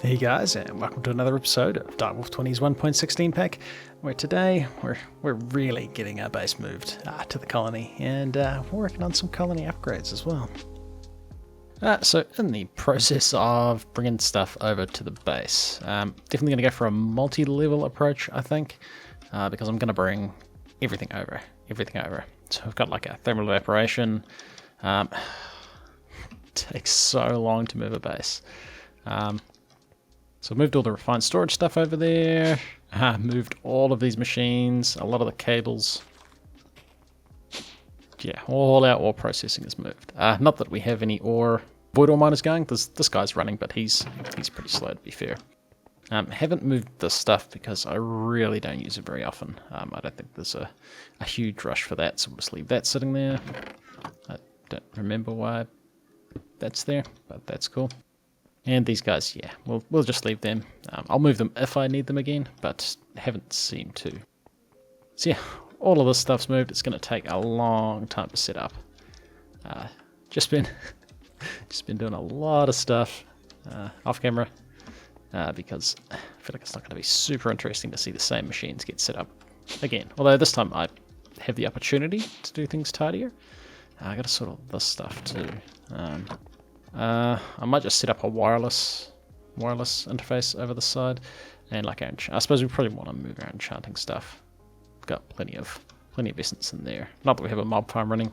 Hey guys, and welcome to another episode of Direwolf20's 1.16 pack, where today we're really getting our base moved to the colony, and we're working on some colony upgrades as well. So in the process of bringing stuff over to the base, definitely going to go for a multi-level approach, I think, because I'm going to bring everything over. So we've got like a thermal evaporation. Takes so long to move a base. So I've moved all the refined storage stuff over there, moved all of these machines, a lot of the cables. Yeah, all our ore processing is moved. Not that we have any void ore miners going. This guy's running, but he's pretty slow, to be fair. Haven't moved this stuff because I really don't use it very often. I don't think there's a huge rush for that, so we'll just leave that sitting there. I don't remember why that's there, but that's cool. And these guys, yeah, we'll just leave them. I'll move them if I need them again, but haven't seemed to. So yeah, all of this stuff's moved. It's going to take a long time to set up. Just been doing a lot of stuff off camera because I feel like it's not going to be super interesting to see the same machines get set up again. Although this time I have the opportunity to do things tidier. I got to sort all this stuff too. I might just set up a wireless interface over the side, and like I suppose we probably want to move our enchanting stuff. We've got plenty of essence in there. Not that we have a mob farm running.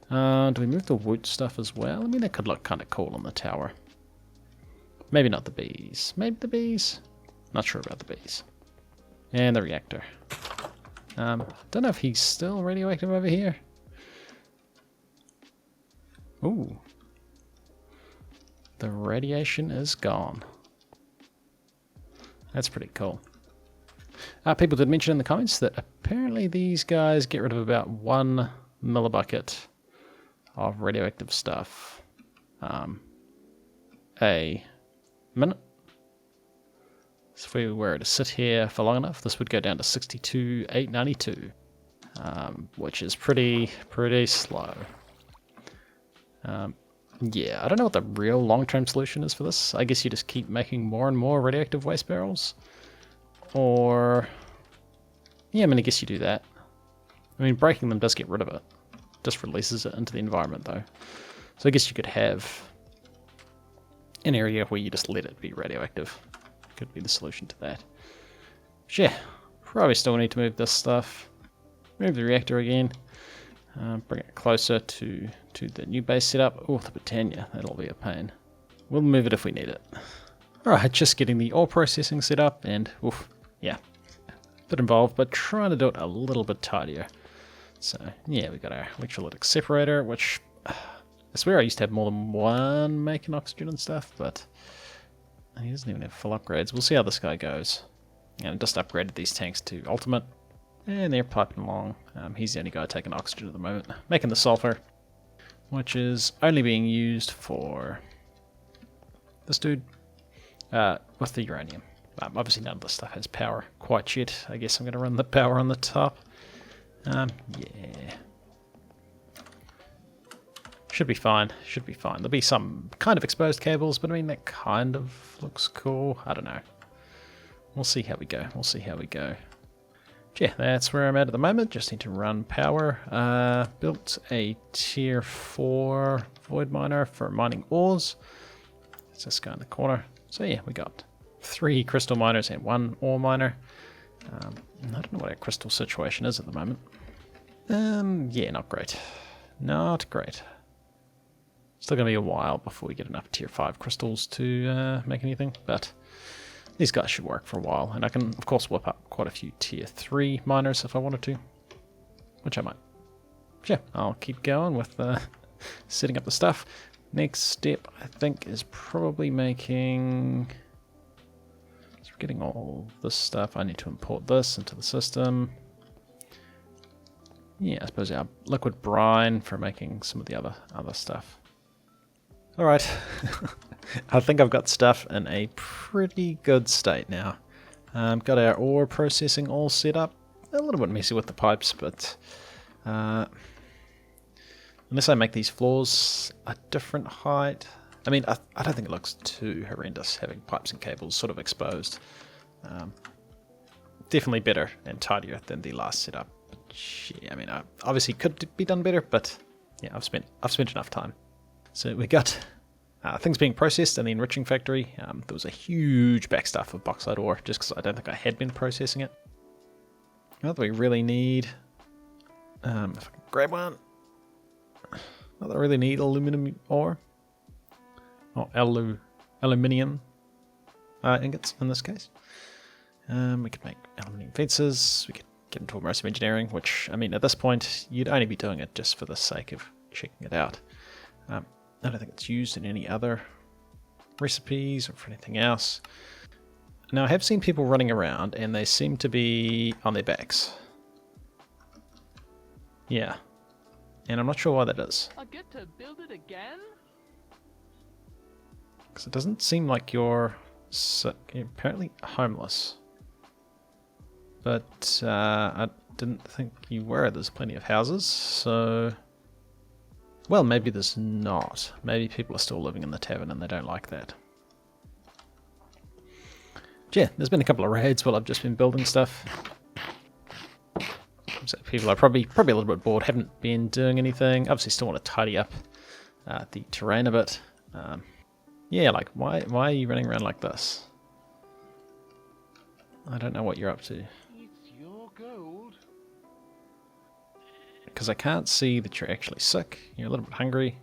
Do we move the wood stuff as well? I mean, that could look kind of cool on the tower. Maybe not the bees. Maybe the bees. Not sure about the bees. And the reactor. Don't know if he's still radioactive over here. Ooh. The radiation is gone. That's pretty cool. People did mention in the comments that apparently these guys get rid of about 1 millibucket of radioactive stuff a minute. So if we were to sit here for long enough, this would go down to 62,892, which is pretty slow. Yeah, I don't know what the real long-term solution is for this. I guess you just keep making more and more radioactive waste barrels. Or... yeah, I mean, I guess you do that. I mean, breaking them does get rid of it. Just releases it into the environment, though. So I guess you could have an area where you just let it be radioactive. Could be the solution to that. But yeah, probably still need to move this stuff. Move the reactor again. Bring it closer to the new base setup. Oh, the Britannia, that'll be a pain. We'll move it if we need it. Alright, just getting the ore processing set up, and oof, yeah, a bit involved, but trying to do it a little bit tidier. So yeah, we got our electrolytic separator, which I swear I used to have more than one making oxygen and stuff, but he doesn't even have full upgrades. We'll see how this guy goes. And just upgraded these tanks to ultimate. And they're piping along. He's the only guy taking oxygen at the moment. Making the sulfur, which is only being used for this dude with the uranium. Obviously none of this stuff has power quite yet. I guess I'm going to run the power on the top. Yeah. Should be fine. There'll be some kind of exposed cables, but I mean, that kind of looks cool. I don't know. We'll see how we go. Yeah, that's where I'm at the moment. Just need to run power. Built a tier 4 void miner for mining ores. It's this guy in the corner. So yeah, we got 3 crystal miners and 1 ore miner. I don't know what our crystal situation is at the moment. Yeah, not great. Still going to be a while before we get enough tier 5 crystals to make anything, but these guys should work for a while, and I can, of course, whip up quite a few tier 3 miners if I wanted to, which I might. Yeah, I'll keep going with setting up the stuff. Next step, I think, is probably making... so we're getting all this stuff. I need to import this into the system. Yeah, I suppose our liquid brine for making some of the other stuff. Alright, I think I've got stuff in a pretty good state now. Got our ore processing all set up. A little bit messy with the pipes, but unless I make these floors a different height, I mean, I don't think it looks too horrendous having pipes and cables sort of exposed. Definitely better and tidier than the last setup. Yeah, I mean, obviously could be done better, but yeah, I've spent enough time. So we got things being processed in the enriching factory. There was a huge backstuff of bauxite ore just because I don't think I had been processing it. Not that we really need. If I can grab one. Not that I really need aluminum ore. Or aluminium ingots in this case. We could make aluminium fences. We could get into immersive engineering, which, I mean, at this point, you'd only be doing it just for the sake of checking it out. I don't think it's used in any other recipes or for anything else. Now, I have seen people running around, and they seem to be on their backs. Yeah. And I'm not sure why that is. I get to build it again? Because it doesn't seem like you're apparently homeless. But I didn't think you were. There's plenty of houses, so... Well, maybe there's not. Maybe people are still living in the tavern and they don't like that. But yeah, there's been a couple of raids while I've just been building stuff. So people are probably a little bit bored, haven't been doing anything. Obviously still want to tidy up the terrain a bit. Yeah, like, why are you running around like this? I don't know what you're up to. It's your gold. Because I can't see that you're actually sick. You're a little bit hungry.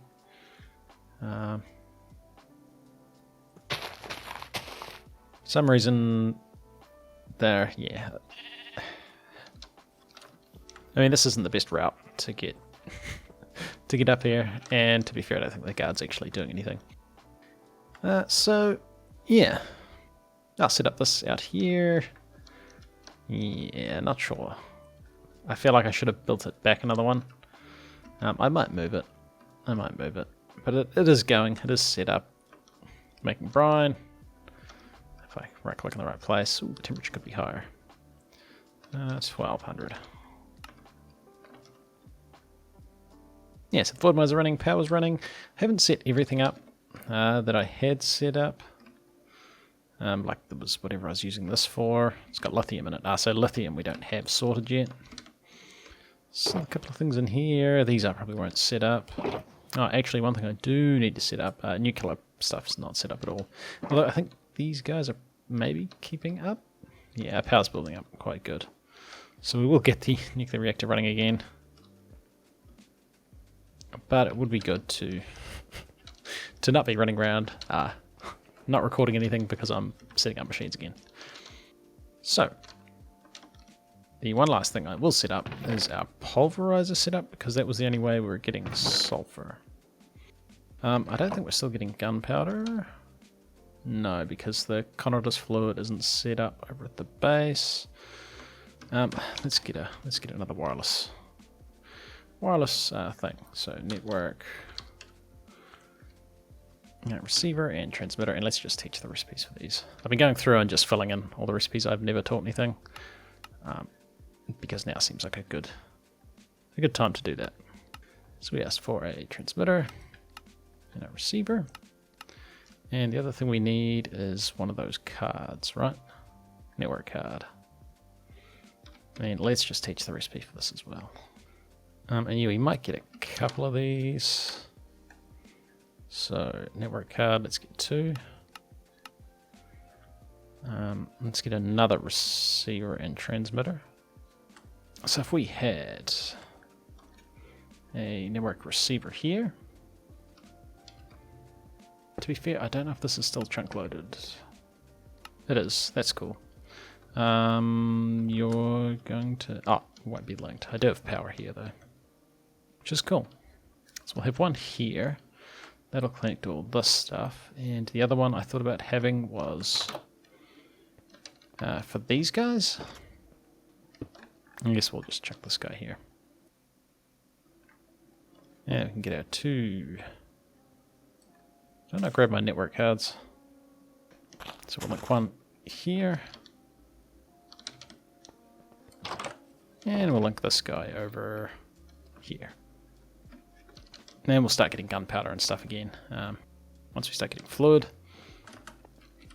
For some reason, there, yeah. I mean, this isn't the best route to get up here, and to be fair, I don't think the guard's actually doing anything. So, yeah. I'll set up this out here. Yeah, not sure. I feel like I should have built it back another one. I might move it. But it is going. It is set up. Making brine. If I right click in the right place, ooh, the temperature could be higher. 1200. Yeah, so the void mines are running, power's running. Haven't set everything up that I had set up. Like there was whatever I was using this for. It's got lithium in it. So lithium we don't have sorted yet. So a couple of things in here. These I probably won't set up. Oh, actually one thing I do need to set up. Nuclear stuff's not set up at all. Although I think these guys are maybe keeping up. Yeah, power's building up quite good. So we will get the nuclear reactor running again. But it would be good to not be running around, not recording anything because I'm setting up machines again. So, the one last thing I will set up is our pulverizer setup, because that was the only way we were getting sulfur. I don't think we're still getting gunpowder. No, because the Conatus fluid isn't set up over at the base. Let's get another wireless thing. So network, receiver and transmitter, and let's just teach the recipes for these. I've been going through and just filling in all the recipes. I've never taught anything, because now seems like a good time to do that. So we asked for a transmitter and a receiver, and the other thing we need is one of those cards, right? Network card. And let's just teach the recipe for this as well. And yeah, we might get a couple of these. So, network card, let's get 2. Let's get another receiver and transmitter. So if we had a network receiver here. To be fair, I don't know if this is still trunk loaded. It is, that's cool. You're going to... Oh, it won't be linked. I do have power here though, which is cool. So we'll have one here. That'll connect all this stuff. And the other one I thought about having was for these guys. I guess we'll just check this guy here. Yeah, we can get our 2. Don't I grab my network cards? So we'll link one here. And we'll link this guy over here. And we'll start getting gunpowder and stuff again. once we start getting fluid,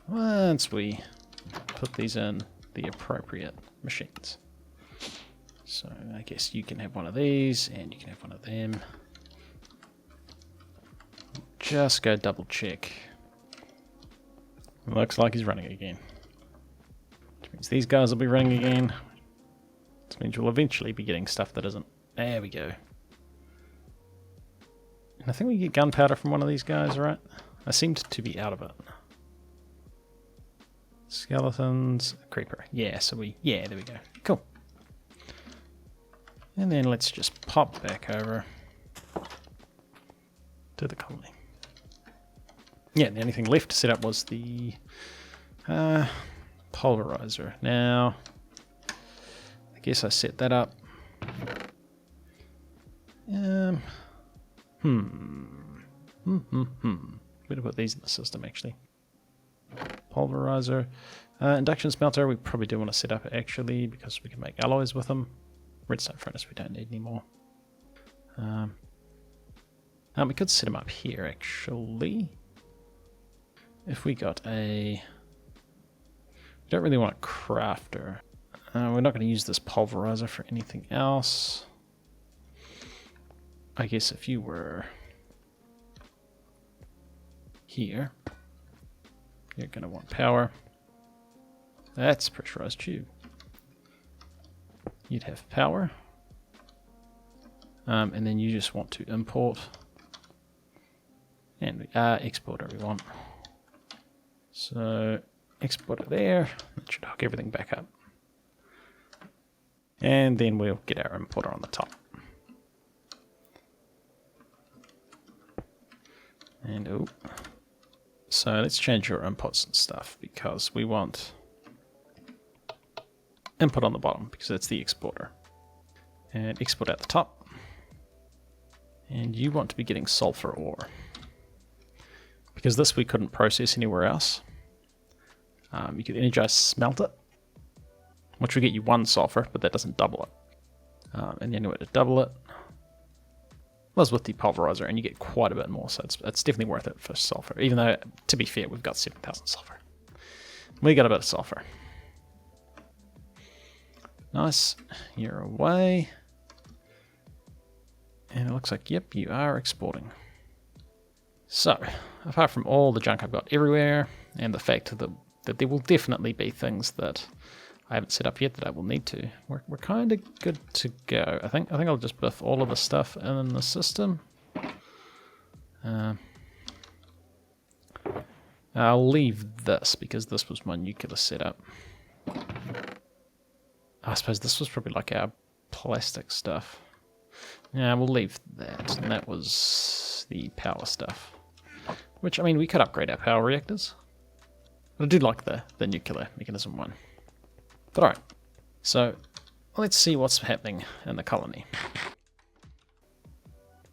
once we put these in the appropriate machines. So I guess you can have one of these, and you can have one of them. Just go double check. Looks like he's running again. Which means these guys will be running again. Which means we'll eventually be getting stuff that isn't. There we go. And I think we get gunpowder from one of these guys, right? I seemed to be out of it. Skeletons, creeper. Yeah, so yeah, there we go. Cool. And then let's just pop back over to the colony. Yeah, the only thing left to set up was the pulverizer. Now, I guess I set that up. Where to put these in the system, actually? Pulverizer. Induction smelter, we probably do want to set up, actually, because we can make alloys with them. Redstone furnace we don't need anymore. We could set them up here, actually. If we got a... We don't really want a crafter. We're not going to use this pulverizer for anything else. I guess if you were here, you're going to want power. That's pressurized tube. You'd have power. And then you just want to import and export whatever we want. So export it there. That should hook everything back up. And then we'll get our importer on the top. And oh, so let's change our inputs and stuff because we want input on the bottom because that's the exporter. And export out the top. And you want to be getting sulfur ore. Because this we couldn't process anywhere else. You could energize smelt it, which will get you 1 sulfur, but that doesn't double it. And the only way to double it was with the pulverizer, and you get quite a bit more, so it's definitely worth it for sulfur, even though, to be fair, we've got 7,000 sulfur. We got a bit of sulfur. Nice, you're away. And it looks like, yep, you are exporting. So, apart from all the junk I've got everywhere, and the fact that there will definitely be things that I haven't set up yet that I will need to, we're kind of good to go. I think I'll just biff all of the stuff in the system. I'll leave this because this was my nuclear setup. I suppose this was probably like our plastic stuff. Yeah, we'll leave that. And that was the power stuff. Which, I mean, we could upgrade our power reactors. But I do like the nuclear mechanism one. But alright, so let's see what's happening in the colony.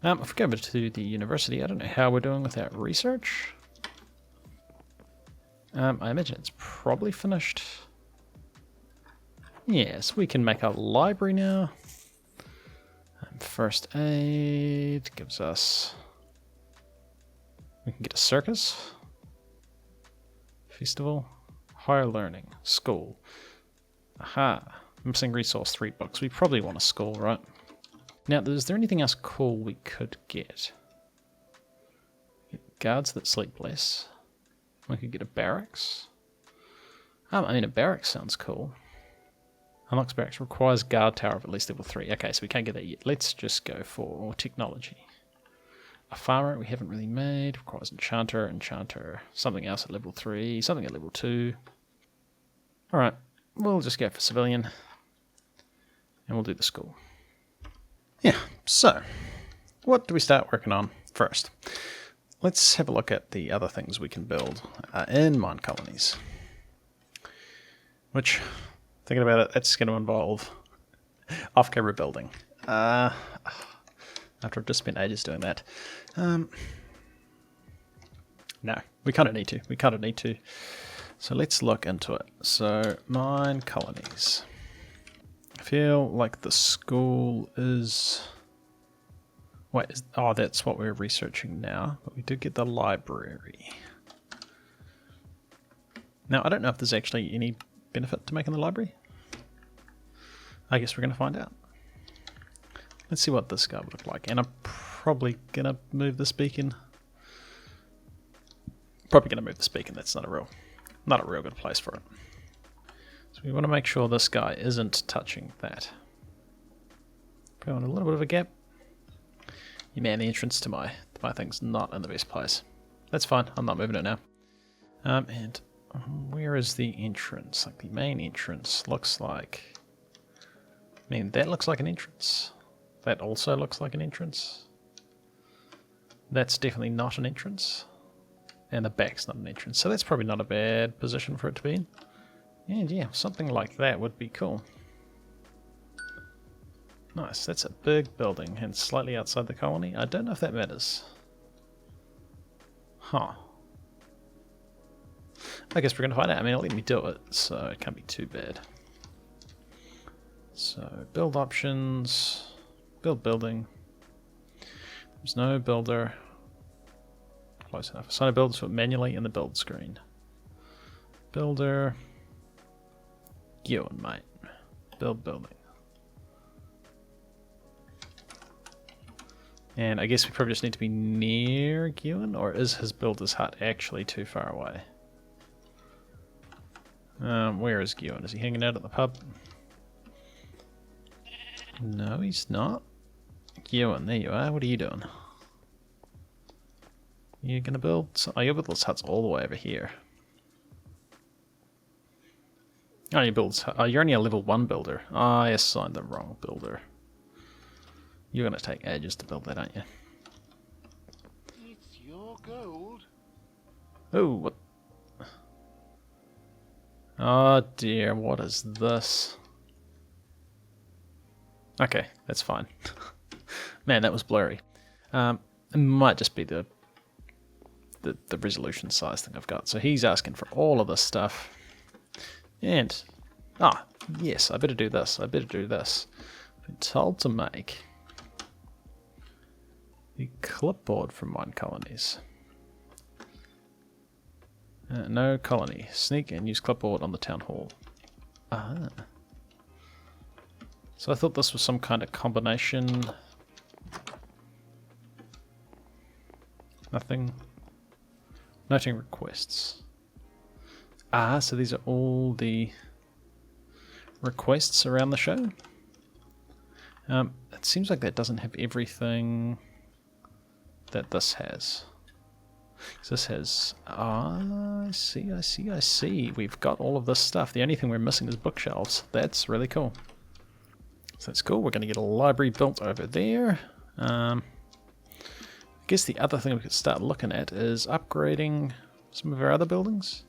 If we go over to the university, I don't know how we're doing with our research. I imagine it's probably finished. Yes, we can make a library now. First aid gives us... We can get a circus. Festival. Higher learning. School. Aha. Missing resource 3 books. We probably want a school, right? Now, is there anything else cool we could get? Guards that sleep less. We could get a barracks. I mean, a barracks sounds cool. Unlocks barracks. Requires guard tower of at least level 3. Okay, so we can't get that yet. Let's just go for technology. A farmer we haven't really made. Requires enchanter. Something else at level 3. Something at level 2. Alright, we'll just go for civilian. And we'll do the school. Yeah, so what do we start working on first? Let's have a look at the other things we can build in mine colonies. Which, thinking about it, that's going to involve off-camera building. After I've just spent ages doing that. No, we kind of need to. So let's look into it. So, mine colonies. I feel like the school is... Wait, oh, that's what we're researching now. But we did get the library. Now, I don't know if there's actually any benefit to making the library. I guess we're going to find out. Let's see what this guy would look like. And I'm probably going to move this beacon. Probably going to move this beacon. That's not a real good place for it. So we want to make sure this guy isn't touching that. Put on a little bit of a gap. Yeah, man, the entrance to my thing's not in the best place. That's fine. I'm not moving it now. And where is the entrance? Like the main entrance looks like... I mean, that looks like an entrance. That also looks like an entrance. That's definitely not an entrance. And the back's not an entrance. So that's probably not a bad position for it to be in. And yeah, something like that would be cool. Nice, that's a big building and slightly outside the colony. I don't know if that matters. Huh. I guess we're going to find out. I mean, it'll let me do it, so it can't be too bad. So, build options, build building. There's no builder. Close enough. Assign a builder to it manually in the build screen. Builder. Ewan, mate. Build building. And I guess we probably just need to be near Ewan, or is his builder's hut actually too far away? Where is Ewan? Is he hanging out at the pub? No, he's not. Ewan, there you are. What are you doing? You gonna build? Oh, your builder's hut's all the way over here. Oh, you're only a level 1 builder. Oh, I assigned the wrong builder. You're gonna take ages to build that, aren't you? It's your gold. Oh, what? Oh dear, what is this? Okay, that's fine. Man, that was blurry. It might just be the resolution size thing I've got. So he's asking for all of this stuff. And, yes, I better do this. I better do this. I've been told to make the clipboard from Minecolonies. No colony. Sneak and use clipboard on the town hall. Ah. So I thought this was some kind of combination. Nothing. Noting requests. Ah, so these are all the requests around the show. It seems like that doesn't have everything that this has. So this has... I see. We've got all of this stuff. The only thing we're missing is bookshelves. That's really cool. So that's cool. We're going to get a library built over there. I guess the other thing we could start looking at is upgrading some of our other buildings.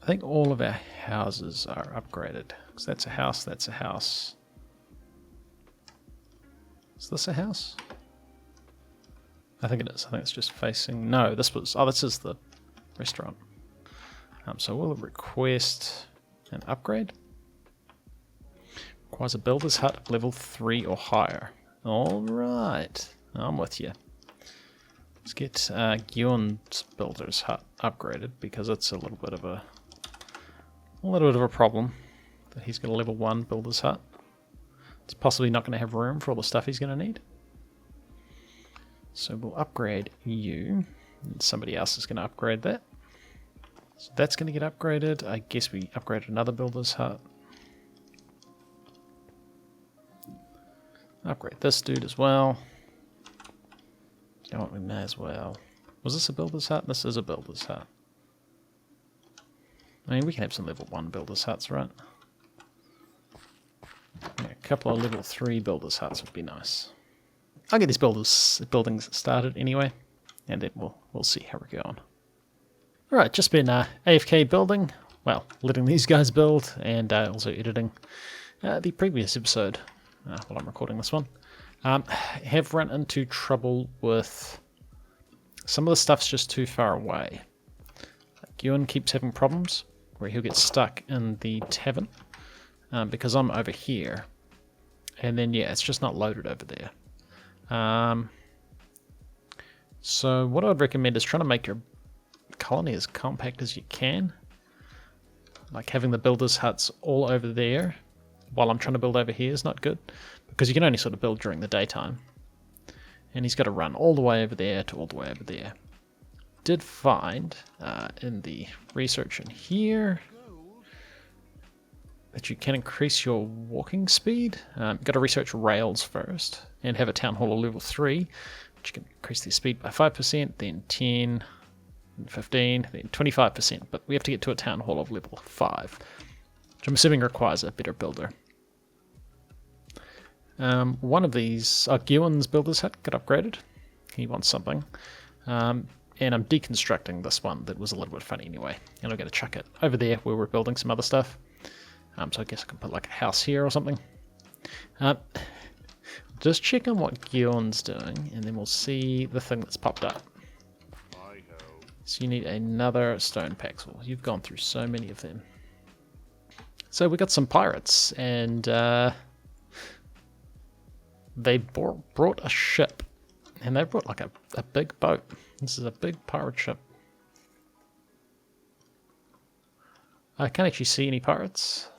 I think all of our houses are upgraded. Because that's a house, that's a house. Is this a house? I think it is. I think it's just facing... No, this is the restaurant. So we'll request an upgrade. Requires a builder's hut of level 3 or higher. Alright, I'm with you. Let's get Ewan's builder's hut upgraded because it's a little bit of a problem that he's got a level 1 builder's hut. It's possibly not going to have room for all the stuff he's going to need. So we'll upgrade you, and somebody else is going to upgrade that. So that's going to get upgraded. I guess we upgraded another builder's hut. Upgrade this dude as well. You know what, we may as well. Was this a builder's hut? This is a builder's hut. I mean, we can have some level 1 builder's huts, right? Yeah, a couple of level 3 builder's huts would be nice. I'll get these buildings started anyway, and then we'll see how we're going. Alright, just been AFK building, well, letting these guys build, and also editing the previous episode while I'm recording this one. Have run into trouble with some of the stuff's just too far away. Ewan keeps having problems where he'll get stuck in the tavern because I'm over here, and then yeah, it's just not loaded over there. So what I'd recommend is trying to make your colony as compact as you can. Like having the builders' huts all over there while I'm trying to build over here is not good, because you can only sort of build during the daytime. And he's got to run all the way over there to all the way over there. Did find in the research in here that you can increase your walking speed. You've got to research rails first and have a town hall of level 3, which you can increase their speed by 5%, then 10, then 15, then 25%. But we have to get to a town hall of level 5, which I'm assuming requires a better builder. One of these, Gillen's builder's hut got upgraded. He wants something. And I'm deconstructing this one that was a little bit funny anyway. And I'm going to chuck it over there where we're building some other stuff. So I guess I can put like a house here or something. Just check on what Gillen's doing, and then we'll see the thing that's popped up. So you need another stone paxel. You've gone through so many of them. So we got some pirates, and they brought a ship. And they brought like a big boat. This is a big pirate ship. I can't actually see any pirates.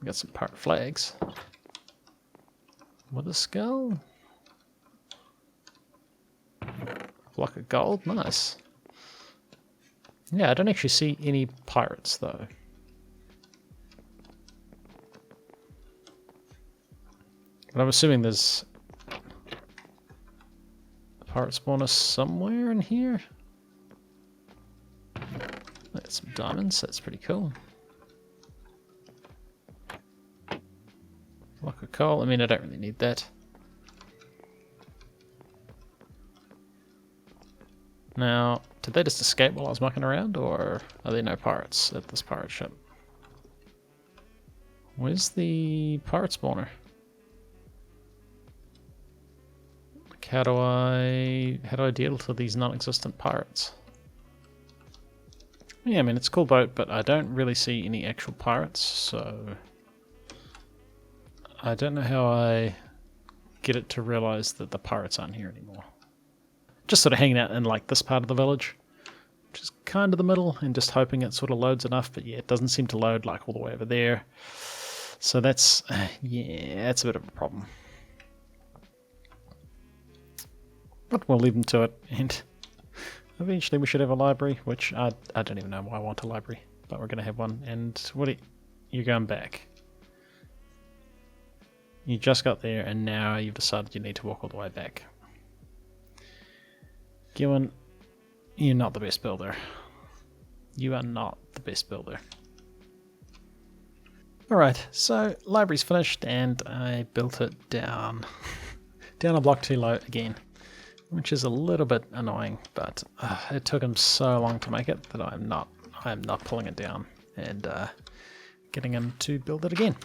We got some pirate flags. With a skull. Block of gold, nice. Yeah, I don't actually see any pirates though. But I'm assuming there's a pirate spawner somewhere in here. That's some diamonds, that's pretty cool. Block of coal, I mean I don't really need that. Now, did they just escape while I was mucking around, or are there no pirates at this pirate ship? Where's the pirate spawner? How do I deal with these non-existent pirates? Yeah, I mean it's a cool boat, but I don't really see any actual pirates, so I don't know how I get it to realize that the pirates aren't here anymore. Just sort of hanging out in like this part of the village, which is kind of the middle, and just hoping it sort of loads enough, but yeah, it doesn't seem to load like all the way over there. So that's, yeah, that's a bit of a problem. But we'll leave them to it, and eventually we should have a library, which I don't even know why I want a library, but we're going to have one. And what you're going back. You just got there, and now you've decided you need to walk all the way back. Gillen, you're not the best builder. You are not the best builder. Alright, so library's finished, and I built it down a block too low again, which is a little bit annoying, but it took him so long to make it that I am not pulling it down and getting him to build it again.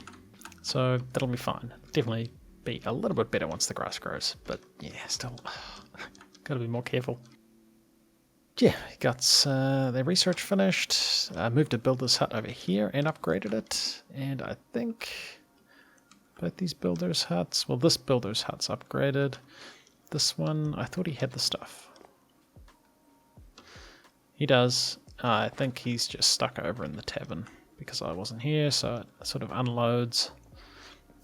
So that'll be fine. Definitely be a little bit better once the grass grows, but yeah, still got to be more careful. Yeah, got the research finished. I moved a builder's hut over here and upgraded it, and I think both these builders' huts, well, this builder's hut's upgraded. This one, I thought he had the stuff. He does. I think he's just stuck over in the tavern because I wasn't here, so it sort of unloads.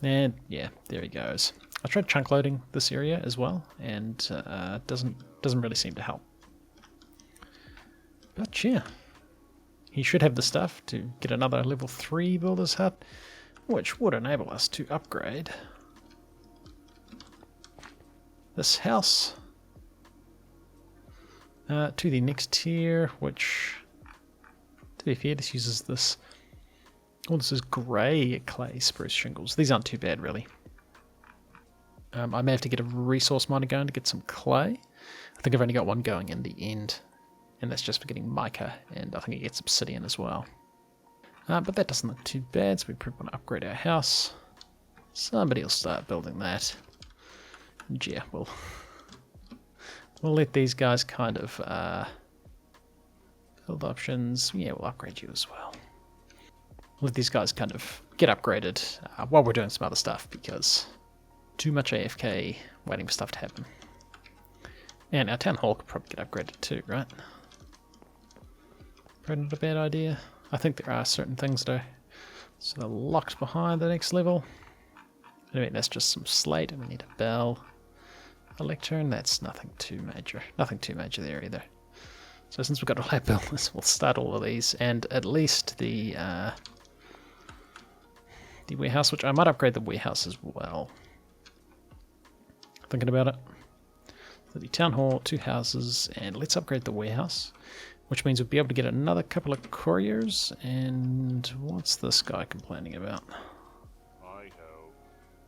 And yeah, there he goes. I tried chunk loading this area as well, and doesn't really seem to help. But yeah, he should have the stuff to get another level 3 builder's hut, which would enable us to upgrade this house to the next tier, which, to be fair, this uses this. Oh, this is grey clay spruce shingles. These aren't too bad, really. I may have to get a resource miner going to get some clay. I think I've only got one going in the end, and that's just for getting mica, and I think it gets obsidian as well. But that doesn't look too bad, so we probably want to upgrade our house. Somebody will start building that. And yeah, we'll let these guys kind of build options. Yeah, we'll upgrade you as well. Let these guys kind of get upgraded while we're doing some other stuff, because too much AFK waiting for stuff to happen. And our town hall could probably get upgraded too, right? Probably not a bad idea. I think there are certain things though. So they're locked behind the next level. I mean, that's just some slate, and we need a bell. A lectern, that's nothing too major. Nothing too major there either. So since we've got a lab builders, we'll start all of these, and at least the warehouse, which I might upgrade the warehouse as well. Thinking about it. So the town hall, 2 houses, and let's upgrade the warehouse, which means we'll be able to get another couple of couriers. And what's this guy complaining about?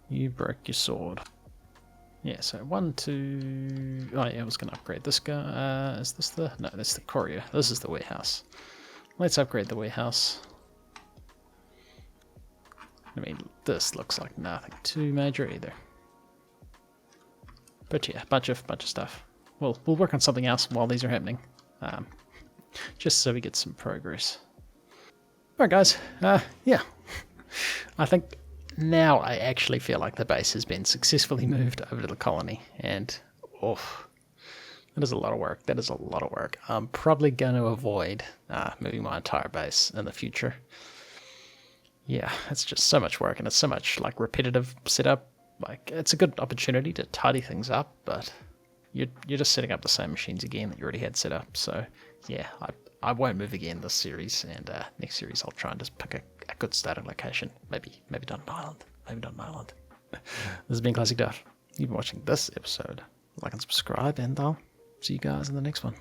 You broke your sword. Yeah, so 1, 2... Oh yeah, I was going to upgrade this guy. Is this the... No, that's the courier. This is the warehouse. Let's upgrade the warehouse. I mean, this looks like nothing too major either. But yeah, bunch of stuff. We'll work on something else while these are happening. Just so we get some progress. Alright guys, yeah. I think now I actually feel like the base has been successfully moved over to the colony, and that is a lot of work. That is a lot of work. I'm probably going to avoid moving my entire base in the future. Yeah, it's just so much work, and it's so much like repetitive setup. Like, it's a good opportunity to tidy things up, but you're just setting up the same machines again that you already had set up. So yeah, I won't move again this series, and next series I'll try and just pick a good starting location. Maybe Down an Island. Maybe Down an Island. This has been ClassicDuff. You've been watching this episode. Like and subscribe, and I'll see you guys in the next one.